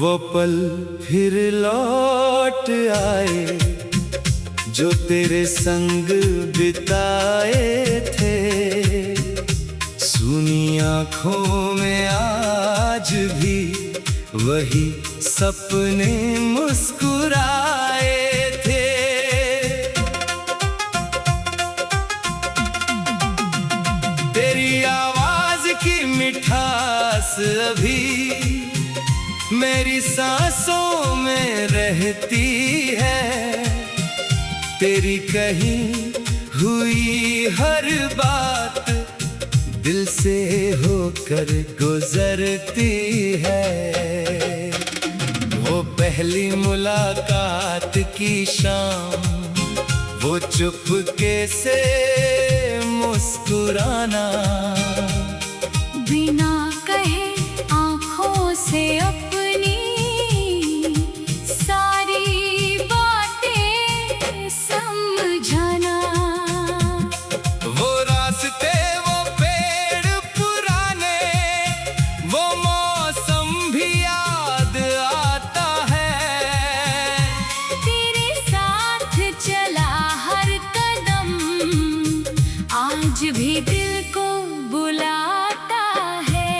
वो पल फिर लौट आए जो तेरे संग बिताए थे। सुनी आँखों में आज भी वही सपने मुस्कुराए थे। तेरी आवाज की मिठास अभी मेरी सांसों में रहती है। तेरी कही हुई हर बात दिल से होकर गुजरती है। वो पहली मुलाकात की शाम, वो चुपके से मुस्कुराना, बिना कहे आँखों से अपनी सारी बातें समझाना। वो रास्ते, वो पेड़ पुराने, वो मौसम भी याद आता है। तेरे साथ चला हर कदम आज भी दिल को बुलाता है।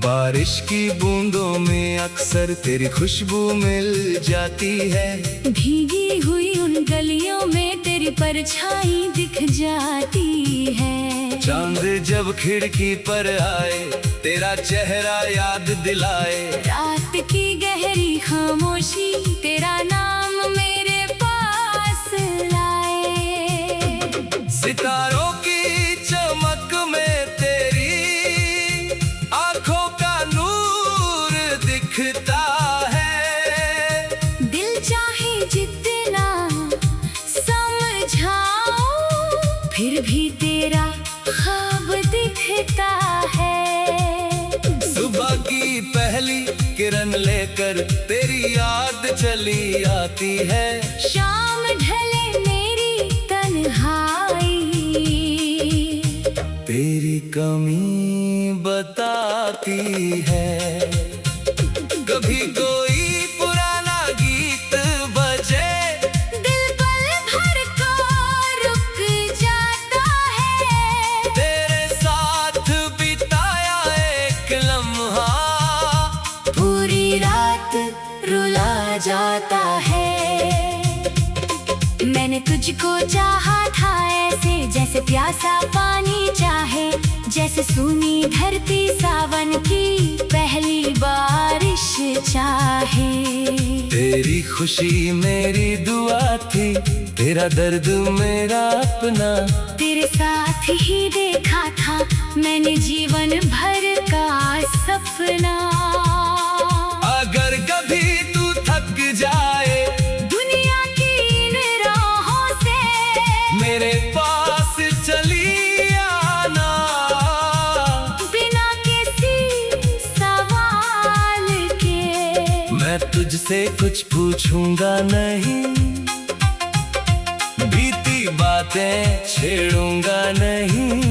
बारिश की बूंदों में अक्सर तेरी खुशबू मिल जाती है। भीगी हुई उन गलियों में तेरी परछाई दिख जाती है। चांद जब खिड़की पर आए तेरा चेहरा याद दिलाए। रात की गहरी खामोशी तेरा नाम मेरे पास लाए। सितारों की चमक में तेरी आंखों का नूर दिखता है। दिल चाहे जितना समझाओ फिर भी तेरा ख्वाब दिखता है। सुबह की पहली किरण लेकर तेरी याद चली आती है। शाम ढले मेरी तन्हाई तेरी कमी बताती है। कभी कोई पुराना गीत बजे, दिल पल भर को रुक जाता है। तेरे साथ बिताया एक लम्हा पूरी रात रुला जाता है। मैंने तुझको चाहा था ऐसे जैसे प्यासा पानी चाहे, जैसे सूनी धरती सावन की पहली बारिश चाहे। तेरी खुशी मेरी दुआ थी, तेरा दर्द मेरा अपना। तेरे साथ ही देखा था मैंने जीवन भर का सपना। अगर कभी तू थक जाए दुनिया की इन राहों से मेरे पास चली आना। बिना किसी सवाल के मैं तुझसे कुछ पूछूंगा नहीं, बीती बातें छेड़ूंगा नहीं।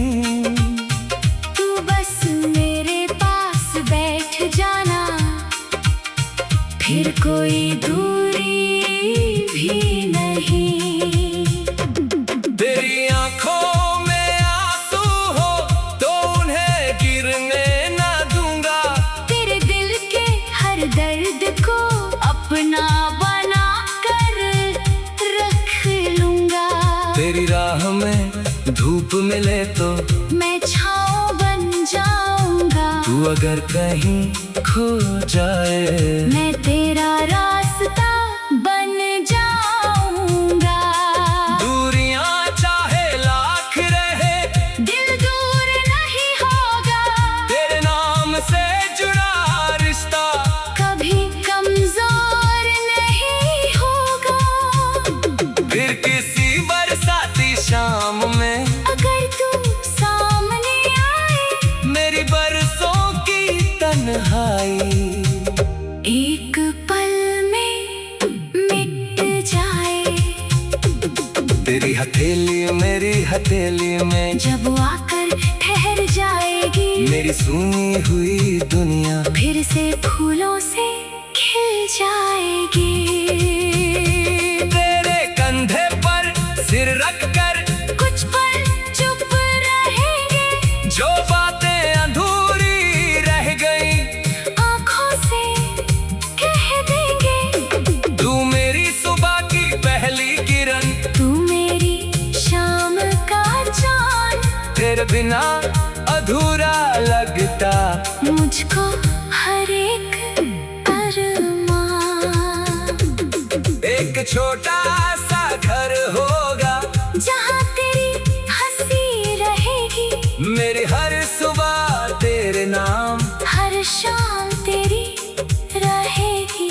तू बस मेरे पास बैठ जाना, फिर कोई दूरी भी नहीं। तेरी आंखों में आंसू हो तो उन्हें गिरने ना दूंगा। तेरे दिल के हर दर्द को अपना बना कर रख लूंगा। तेरी राह में धूप मिले तो मैं छाँव बन जाऊंगा। तू अगर कहीं खो जाए मैं तेरा रास्ता बन जाऊंगा। दूरियां चाहे लाख रहे दिल दूर नहीं होगा। तेरे नाम से जुड़ा रिश्ता कभी कमजोर नहीं होगा। फिर तेरी हथेली मेरी हथेली में जब वो आकर ठहर जाएगी, मेरी सुनी हुई दुनिया फिर से फूलों से खिल जाएगी। तेरे कंधे पर सिर रख कर कुछ पल चुप रहेंगे, जो बातें अधूरी रह गई आंखों से कह देंगे। तू मेरी सुबह की पहली किरण, तू मेरी शाम का चांद, तेरे बिना अधूरा लगता मुझको हर एक अरमान। एक छोटा सा घर होगा जहाँ तेरी हंसी रहेगी, मेरी हर सुबह तेरे नाम, हर शाम तेरी रहेगी।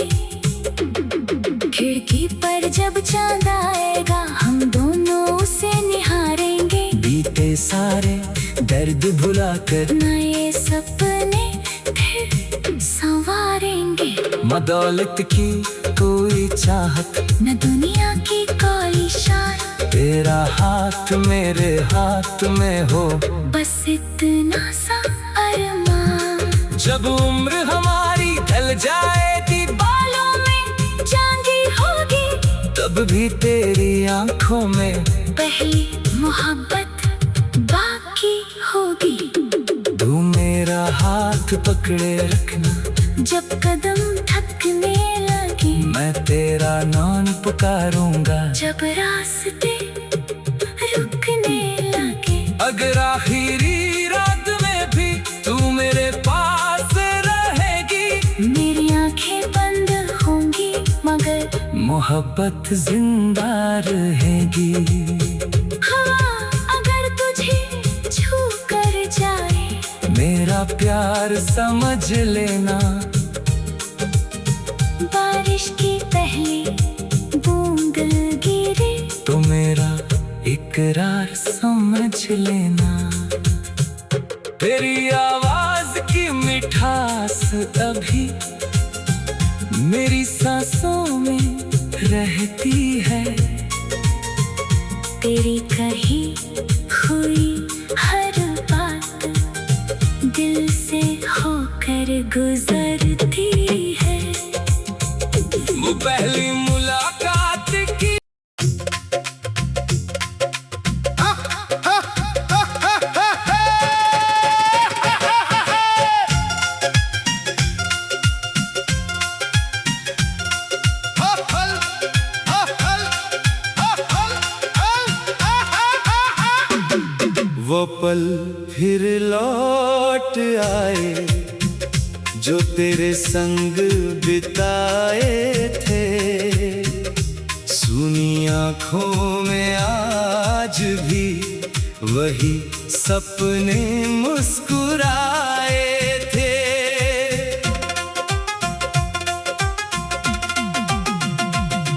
खिड़की पर जब चांद आएगा, हम दोनों उसे निहारेंगे, बीते सारे दर्द भुलाकर नए सपने फिर संवारेंगे। मदौलत की कोई चाहत, न दुनिया की कोई शान, तेरा हाथ मेरे हाथ में हो, बस इतना सा अरमान। जब उम्र हमारी ढल जाएगी, बालों में चांदी होगी, तब भी तेरी आंखों में पहली मोहब्बत बाकी होगी। तू मेरा हाथ पकड़े रखना, जब कदम थकने लगे, मैं तेरा नाम पुकारूंगा, जब रास्ते रुकने लगे। अगर आखिरी रात में भी तू मेरे पास रहेगी, मेरी आंखें बंद होंगी, मगर मोहब्बत जिंदा रहेगी। हवा अगर तुझे छू कर जाए, मेरा प्यार समझ लेना, बारिश की पहली बूंद गिरे, तो मेरा इकरार समझ लेना। तेरी आवाज की मिठास अभी मेरी सांसों में रहती है, तेरी कही हुई हर बात दिल से होकर गुजरती है। वो पहली मुलाकात की वो पल फिर लौट आए जो तेरे संग बिताए थे, सुनी आंखों में आज भी वही सपने मुस्कुराए थे।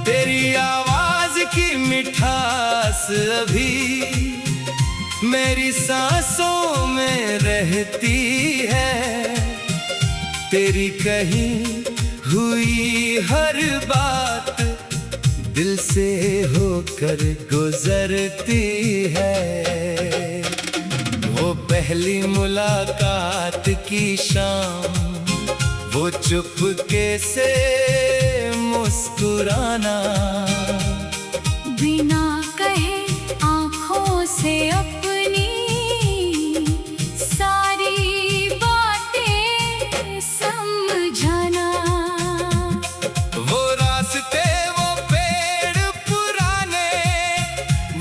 तेरी आवाज की मिठास अभी मेरी सांसों में रहती है, तेरी कही हुई हर बात दिल से होकर गुजरती है। वो पहली मुलाकात की शाम, वो चुपके से मुस्कुराना, बिना कहे आंखों से अपनी सारी बातें समझाना। वो रास्ते वो पेड़ पुराने,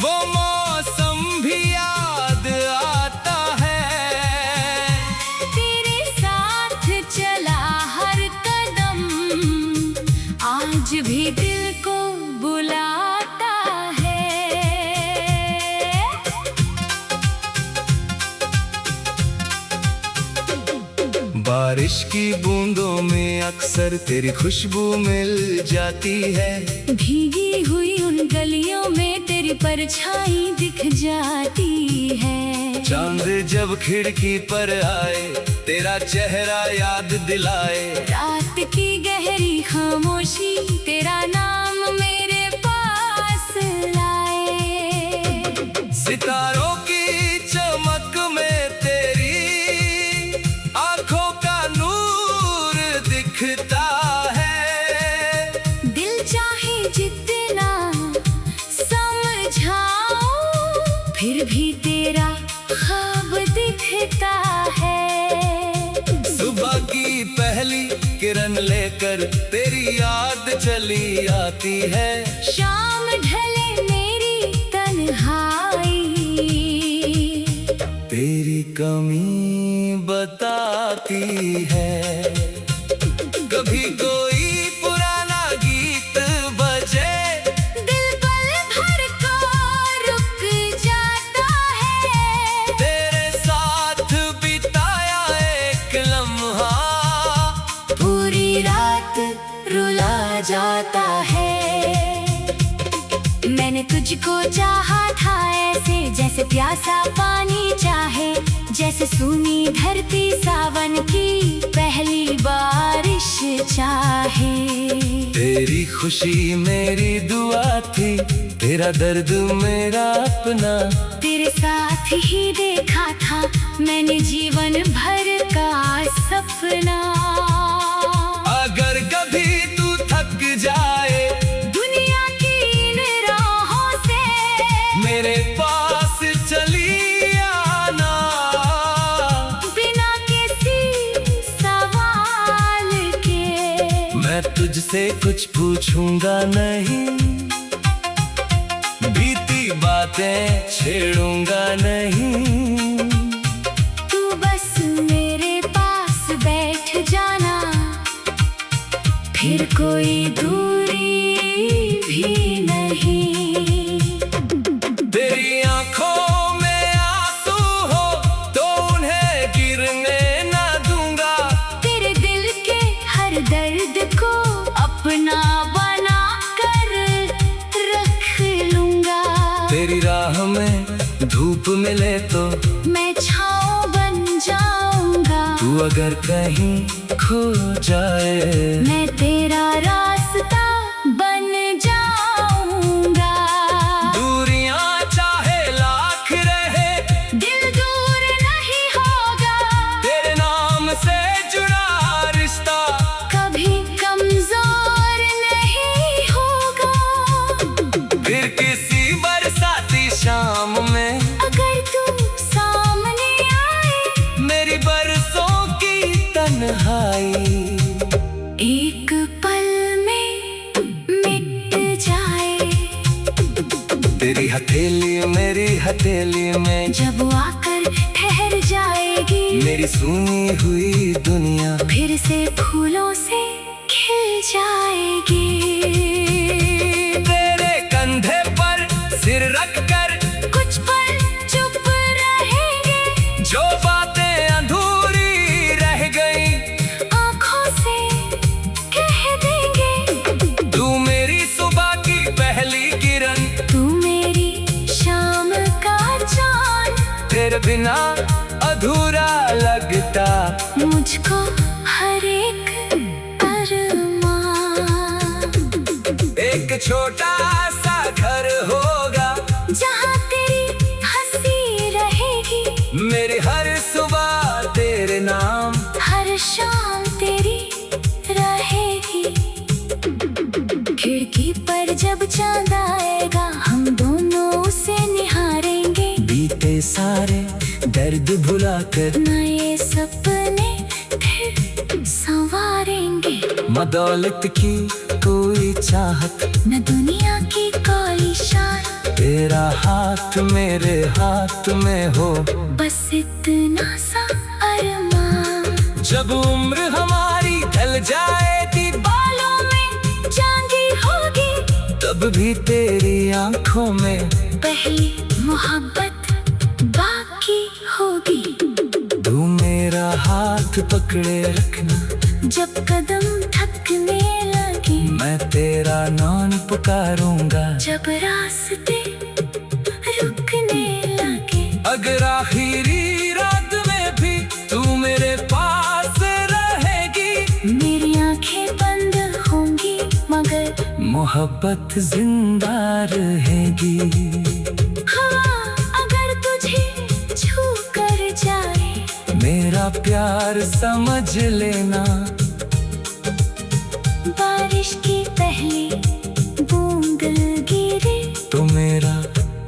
वो मौसम भी याद आता है, तेरे साथ चला हर कदम आज भी दिल को बुलाता है। बारिश की बूंदों में अक्सर तेरी खुशबू मिल जाती है, भीगी हुई उन गलियों में तेरी परछाई दिख जाती है। चांद जब खिड़की पर आए, तेरा चेहरा याद दिलाए, रात की गहरी खामोशी तेरा नाम मेरे पास लाए। सितारों की चमक में तेरी आंखों का नूर दिखता है। दिल चाहे जितना समझाओ फिर भी तेरा ख्वाब दिखता है। सुबह की पहली किरण लेकर तेरी याद चली आती है। शाम ढले मेरी तन्हाई तेरी कमी बताती है। कभी कोई पुराना गीत बजे, दिल पल भर को रुक जाता है। तेरे साथ बिताया एक लम्हा पूरी रात रुला जाता है। मैंने तुझको चाहा था ऐसे जैसे प्यासा पानी चाहे, जैसे सूनी धरती सावन की पहली बारिश चाहे। तेरी खुशी मेरी दुआ थी, तेरा दर्द मेरा अपना। तेरे साथ ही देखा था मैंने जीवन भर का सपना। अगर कभी तू थक जाए दुनिया की इन राहों से, मेरे पास चली आना। बिना किसी सवाल के मैं तुझसे कुछ पूछूंगा नहीं, बीती बातें छेड़ूंगा नहीं। तू बस मेरे पास बैठ जाना, फिर कोई दूरी भी नहीं। तेरी आंखों में आंसू हो तो उन्हें गिरने ना दूंगा। तेरे दिल के हर दर्द को अपना बना कर रख लूंगा। तेरी राह में धूप मिले तो मैं छाँव बन जाऊंगा। तू अगर कहीं खो जाए मैं तेरा रास्ता बन जाऊंगा। दूरियां चाहे लाख रहे, दिल दूर नहीं होगा। तेरे नाम से जुड़ा रिश्ता कभी कमजोर नहीं होगा। फिर किसी बरसाती शाम में अगर तू सामने आए, मेरी बरसों की तन्हाई एक पल में मिट जाए। तेरी हथेली मेरी हथेली में जब आकर ठहर जाएगी, मेरी सुनी हुई दुनिया फिर से फूलों से खिल जाएगी। तेरे कंधे पर सिर रख कर कुछ पल चुप रहेंगे, जो बातें अधूरी रह गई आंखों से कह देंगे। तू मेरी सुबह की पहली किरण, तू मेरी शाम का चाँद। तेरे बिना अधूरा लगता मुझको हर एक अरमान। एक छोटा सा घर होगा जहाँ तेरी हंसी रहेगी, मेरी हर सुबह तेरे नाम, हर शाम तेरी रहेगी। खिड़की पर जब चांद आएगा, हम दोनों उसे निहारेंगे। बीते सारे दर्द भुलाकर नए सपने फिर संवारेंगे। मदौलत की कोई चाहत, न दुनिया की कोई शान, तेरा हाथ मेरे हाथ में हो। बस इतना सा अरमान। जब उम्र हमारी ढल जाएगी, बालों में चांदी होगी, तब भी तेरी आंखों में पहली मोहब्बत बाकी होगी। तू मेरा हाथ पकड़े रखना, जब कदम थकने लगे, मैं तेरा नाम पुकारूंगा। जब रास्ते रुकने लगे, अगर आखिरी रात में भी तू मेरे पास रहेगी, मेरी आंखें बंद होंगी मगर मोहब्बत जिंदा रहेगी। हवा इकरार समझ लेना। बारिश की पहली बूंद गिरे तो मेरा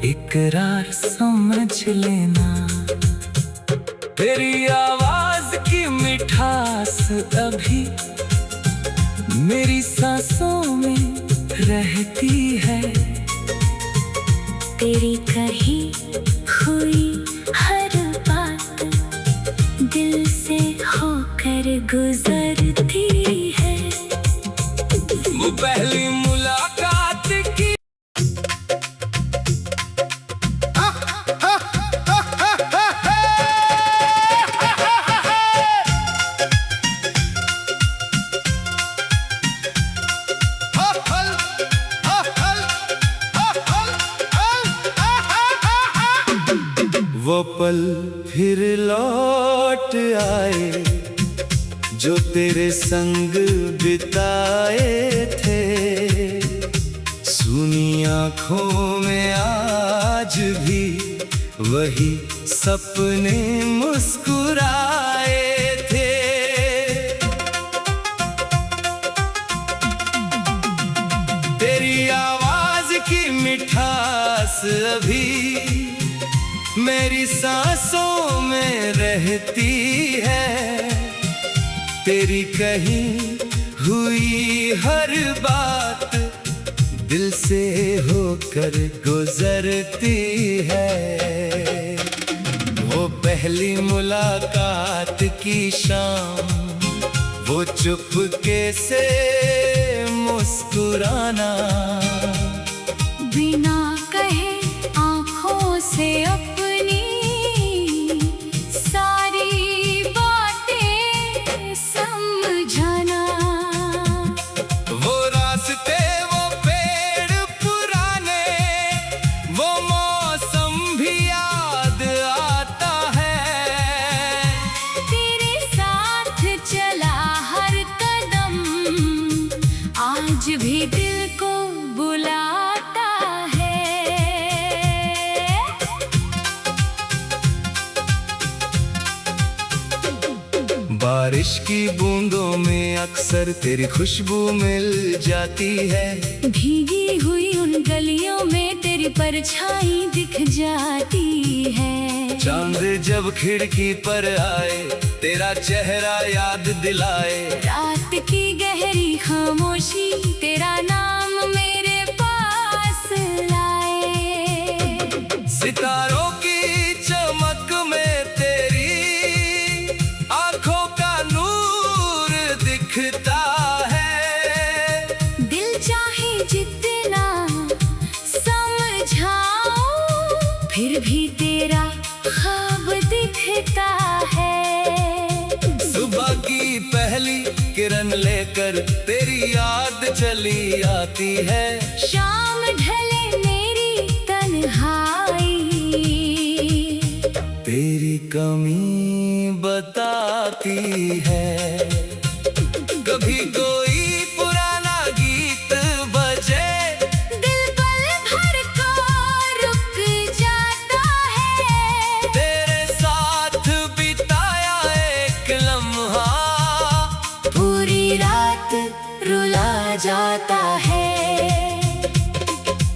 इकरार समझ लेना। तेरी आवाज की मिठास अभी मेरी सांसों में रहती है। तेरी कही हुई हर बात दिल से होकर गुजरती है। वो पहली मुलाकात की वो पल फिर लौट आए जो तेरे संग बिताए थे। सुनी आँखों में आज भी वही सपने मुस्कुराए थे। तेरी आवाज की मिठास अभी मेरी सांसों में रहती है। तेरी कही हुई हर बात दिल से होकर गुजरती है। वो पहली मुलाकात की शाम, वो चुपके से मुस्कुराना, बिना कहे आँखों से अपनी सारी बातें समझाना। वो रास्ते, वो पेड़ पुराने, वो मौसम भी याद आता है। तेरे साथ चला हर कदम आज भी दिल को बुलाता है। बारिश की बूंदों में अक्सर तेरी खुशबू मिल जाती है। भीगी हुई उन गलियों में तेरी परछाई दिख जाती है। चांद जब खिड़की पर आए तेरा चेहरा याद दिलाए। रात की गहरी खामोशी तेरा नाम मेरे पास लाए। सितारों की चमक में तेरी आंखों का नूर दिखता है। दिल चाहे जितना समझाओ फिर भी तेरा ख्वाब दिखता है। सुबह की पहली किरण लेकर तेरी याद चली आती है। शाम ढले मेरी तन्हाई तेरी कमी बताती है। कभी कोई पुराना गीत बजे, दिल पल भर को रुक जाता है। तेरे साथ बिताया एक लम्हा पूरी रात रुला जाता है।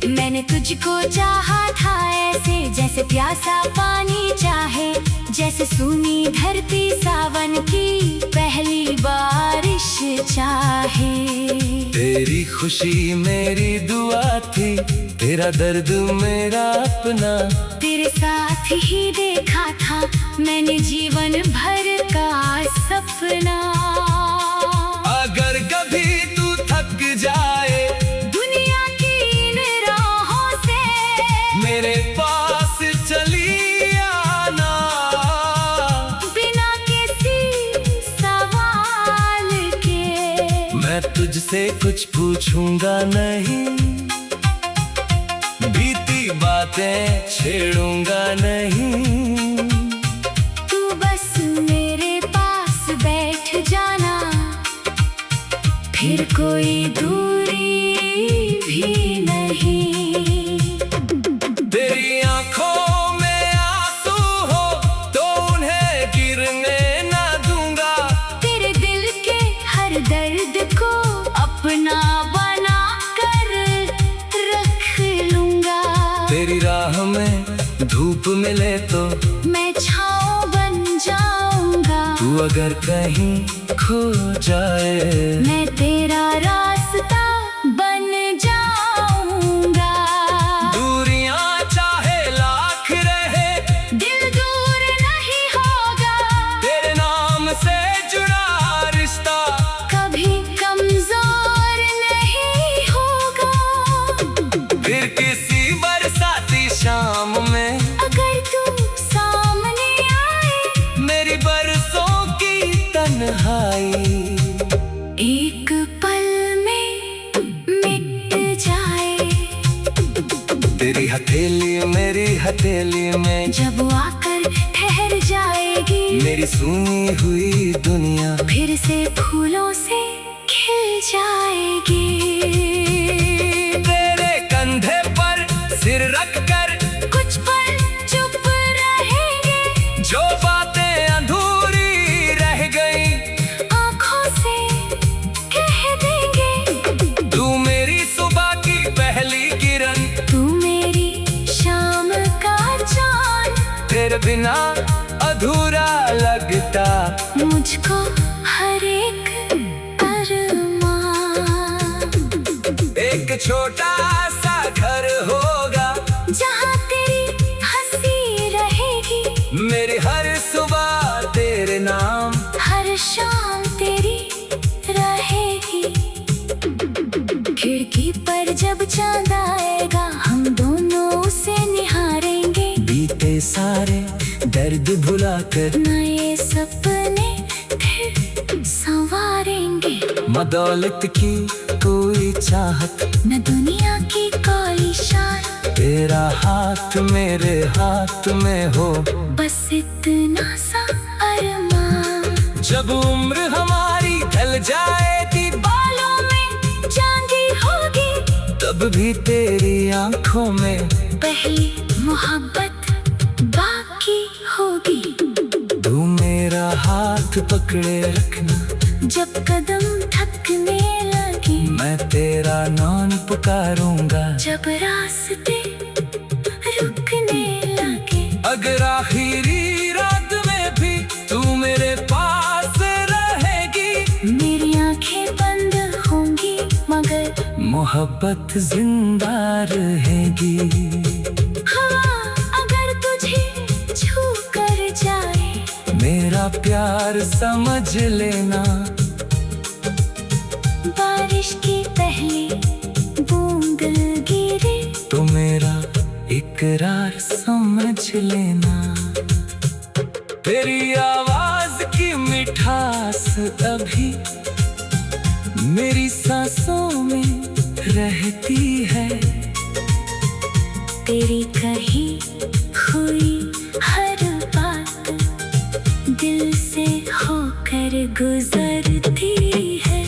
मैंने तुझको चाहा था ऐसे जैसे प्यासा पानी चाहे, जैसे सूनी धरती सावन की पहली बारिश चाहे। तेरी खुशी मेरी दुआ थी, तेरा दर्द मेरा अपना। तेरे साथ ही देखा था मैंने जीवन भर का सपना। अगर कभी तू थक जाए दुनिया की इन राहों से मेरे पास चली आना। बिना किसी सवाल के मैं तुझसे कुछ पूछूंगा नहीं, बीती बातें छेड़ूंगा नहीं। तू बस मेरे पास बैठ जाना, फिर कोई दूरी भी नहीं। तेरी आंखों में आंसू हो तो उन्हें गिरने ना दूंगा। तेरी राह में धूप मिले तो मैं छाँव बन जाऊंगा। तू अगर कहीं खो जाए मैं तेरा रास्ता बन जाऊंगा। दूरियां चाहे लाख रहे दिल दूर नहीं होगा। तेरे नाम से जुड़ा रिश्ता कभी कमजोर नहीं होगा। फिर किसी बरसाती शाम में अगर तू सामने आए मेरी बरसों की तन्हाई एक पल में मिट जाए। तेरी हथेली मेरी हथेली में जब आकर ठहर जाएगी मेरी सुनी हुई दुनिया फिर से फूलों से खिल जाएगी। तेरे कंधे पर सिर रख कर कुछ पल चुप रहेंगे। जो बातें अधूरी रह गई आंखों से कह देंगे। तू मेरी सुबह की पहली किरण तू मेरी शाम का चांद। तेरे बिना अधूरा लगता मुझको हर एक अरमान। एक छोटा सा घर होगा जहाँ तेरी हंसी रहेगी। मेरी हर सुबह तेरे नाम हर शाम तेरी रहेगी। खिड़की पर जब चांद आएगा हम दोनों उसे निहारेंगे। बीते सारे दर्द भुलाकर नए सपने फिर संवारेंगे। मदौलत की कोई चाहत न दुनिया की कोई शान। तेरा हाथ मेरे हाथ में हो बस इतना सा अरमान। जब उम्र हमारी ढल जाएगी बालों में चांदी होगी। तब भी तेरी आंखों में पहली मोहब्बत बाकी होगी। तू मेरा हाथ पकड़े रखना जब कदम थकने लगे मैं तेरा नाम पुकारूंगा। जब रास्ते रुकने लगे अगर आखिरी रात में भी तू मेरे पास रहेगी मेरी आंखें बंद होंगी मगर मोहब्बत जिंदा रहेगी। हवा अगर तुझे छू कर जाए मेरा प्यार समझ लेना बारिश की पहली बूंद गिरे तो मेरा इकरार समझ लेना। तेरी आवाज की मिठास अभी मेरी सांसों में रहती है। तेरी कही हुई हर बात दिल से होकर गुजरती है।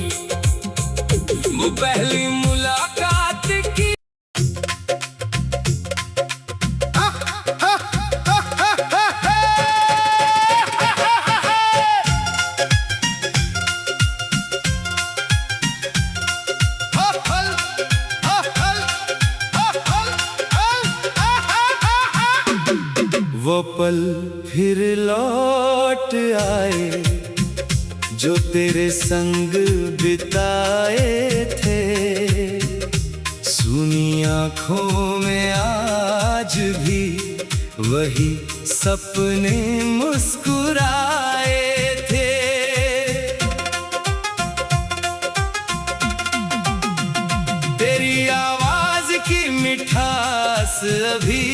वो पहली मुलाकात की वो पल फिर लौट आए जो तेरे संग बिताए थे। सुनी आंखों में आज भी वही सपने मुस्कुराए थे। तेरी आवाज की मिठास अभी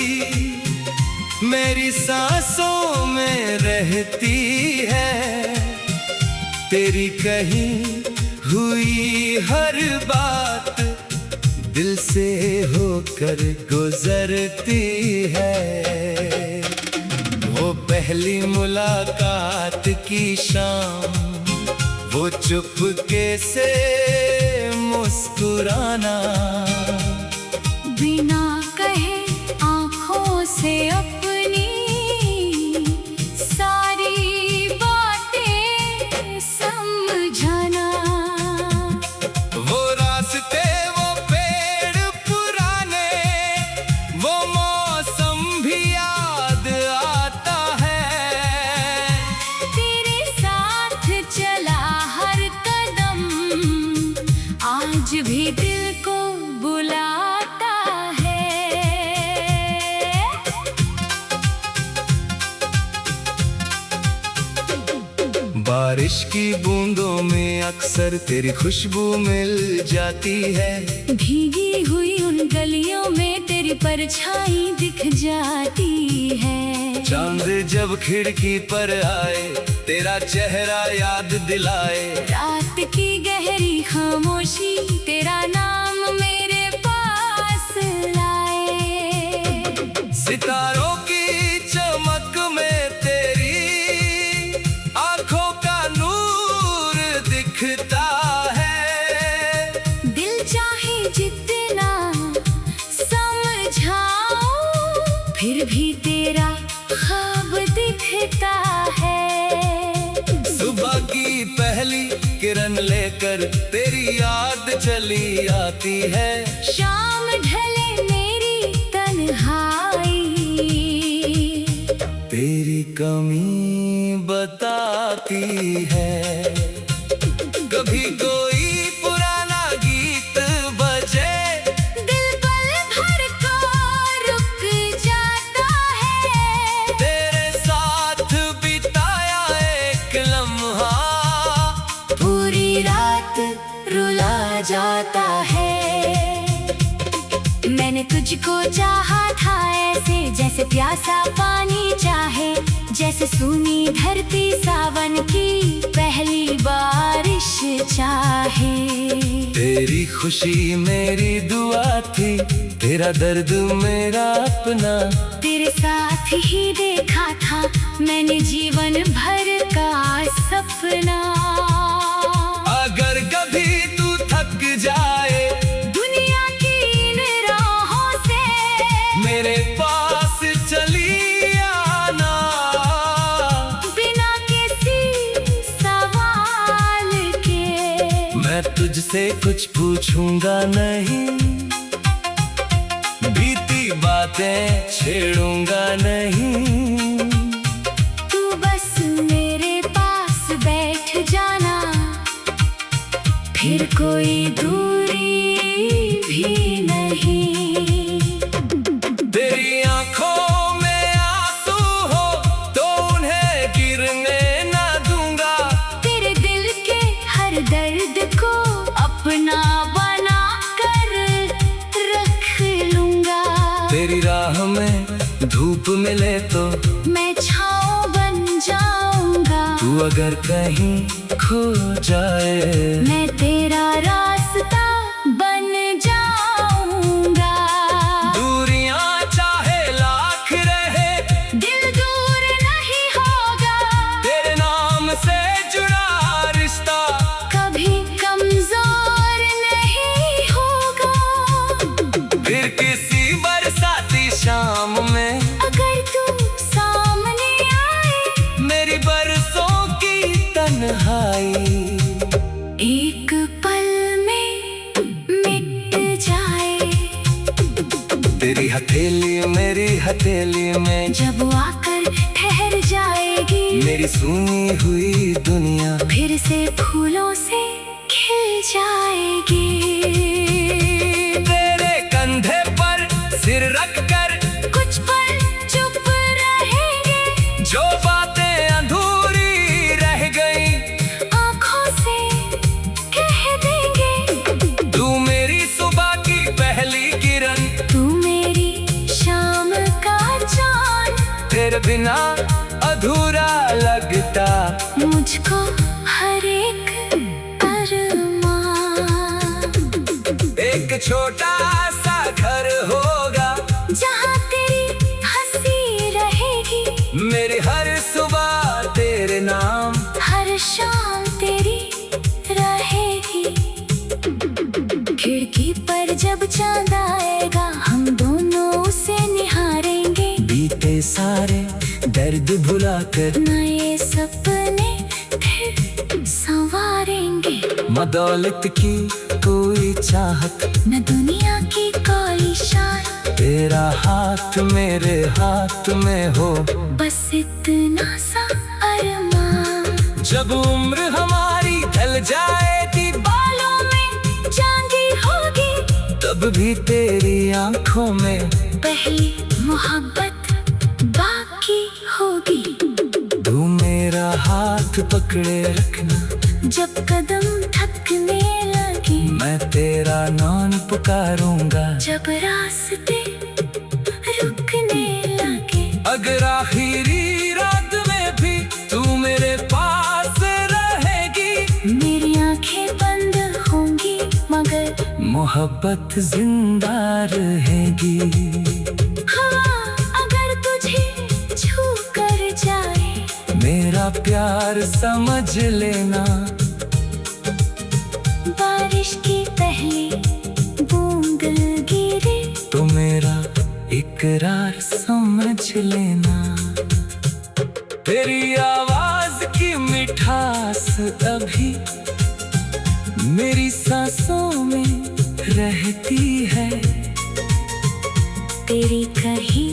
मेरी सांसों में रहती है। तेरी कही हुई हर बात दिल से होकर गुजरती है। वो पहली मुलाकात की शाम वो चुपके से मुस्कुराना बिना कहे आंखों से अपनी सारी बातें समझाना। वो रास्ते वो पेड़ पुराने वो बारिश की बूंदों में अक्सर तेरी खुशबू मिल जाती है। भीगी हुई उन गलियों में तेरी परछाई दिख जाती है। चांद जब खिड़की पर आए तेरा चेहरा याद दिलाए। रात की गहरी खामोशी तेरा नाम मेरे पास लाए। सितारों की चमक में तेरी आंखों का नूर दिखता है। दिल चाहे जितना समझाओ फिर भी तेरा ख्वाब दिखता है। सुबह की पहली किरण लेकर तेरी याद चली आती है। शाम ढले मेरी तन्हाई तेरी कमी बताती है। कभी कोई पुराना गीत बजे, दिल पल भर को रुक जाता है। तेरे साथ बिताया एक लम्हा पूरी रात रुला जाता है। मैंने तुझको चाहा था ऐसे जैसे प्यासा पानी चाहे, जैसे सूनी धरती सावन की पहली बारिश चाहे। तेरी खुशी मेरी दुआ थी, तेरा दर्द मेरा अपना। तेरे साथ ही देखा था मैंने जीवन भर का सपना। अगर कभी तू थक जाए दुनिया की इन राहों से, मेरे पास चली आना। बिना किसी सवाल के मैं तुझसे कुछ पूछूंगा नहीं, बीती बातें छेड़ूंगा नहीं। तू बस मेरे पास बैठ जाना, फिर कोई दूरी भी नहीं। तेरी आंखों में आंसू हो तो उन्हें गिरने ना दूंगा। तेरे दिल के हर दर्द को अपना बना कर रख लूंगा। तेरी राह में धूप मिले तो मैं छाँव बन जाऊंगा। तू अगर कहीं खो जाए मैं तेरा रास्ता बन जाऊंगा। दूरियां चाहे लाख रहे, दिल दूर नहीं होगा। तेरे नाम से जुड़ा रिश्ता कभी कमजोर नहीं होगा। फिर किसी बरसाती शाम में अगर तू सामने आए, मेरी बरसों की तन्हाई एक पल में मिट जाए। तेरी हथेली मेरी हथेली में जब आकर ठहर जाएगी, मेरी सुनी हुई दुनिया फिर से फूलों से खिल जाएगी। तेरे कंधे पर सिर रख कर कुछ पल चुप रहेंगे, जो बातें अधूरी रह गई आँखों से कह देंगे। तू मेरी सुबह की पहली किरण, तू मेरी शाम का चाँद। तेरे बिना अधूरा लगता मुझको हर एक अरमान। एक छोटा सा घर होगा जहाँ तेरी हंसी रहेगी, मेरी हर सुबह तेरे नाम, हर शाम तेरी रहेगी। खिड़की पर जब चांद आएगा, हम दोनों उसे निहारेंगे। बीते सारे दर्द भुलाकर नए सपने फिर संवारेंगे। मदौलत की कोई चाहत, न दुनिया की कोई शान, तेरा हाथ मेरे हाथ में हो, बस इतना सा अरमान। जब उम्र हमारी ढल जाएगी, बालों में चांदी होगी, तब भी तेरी आंखों में पहली मोहब्बत बाकी होगी। तू मेरा हाथ हाथ पकड़े रखना, जब कदम थकने लगे मैं तेरा नाम पुकारूंगा। जब रास्ते रुकने लगे अगर आखिरी रात में भी तू मेरे पास रहेगी, मेरी आंखें बंद होंगी मगर मोहब्बत जिंदा रहेगी। हाँ, अगर तुझे छू कर जाए मेरा प्यार समझ लेना, बारिश की पहली बूंद गिरे तो मेरा इकरार समझ लेना। तेरी आवाज की मिठास अभी मेरी सांसों में रहती है, तेरी कही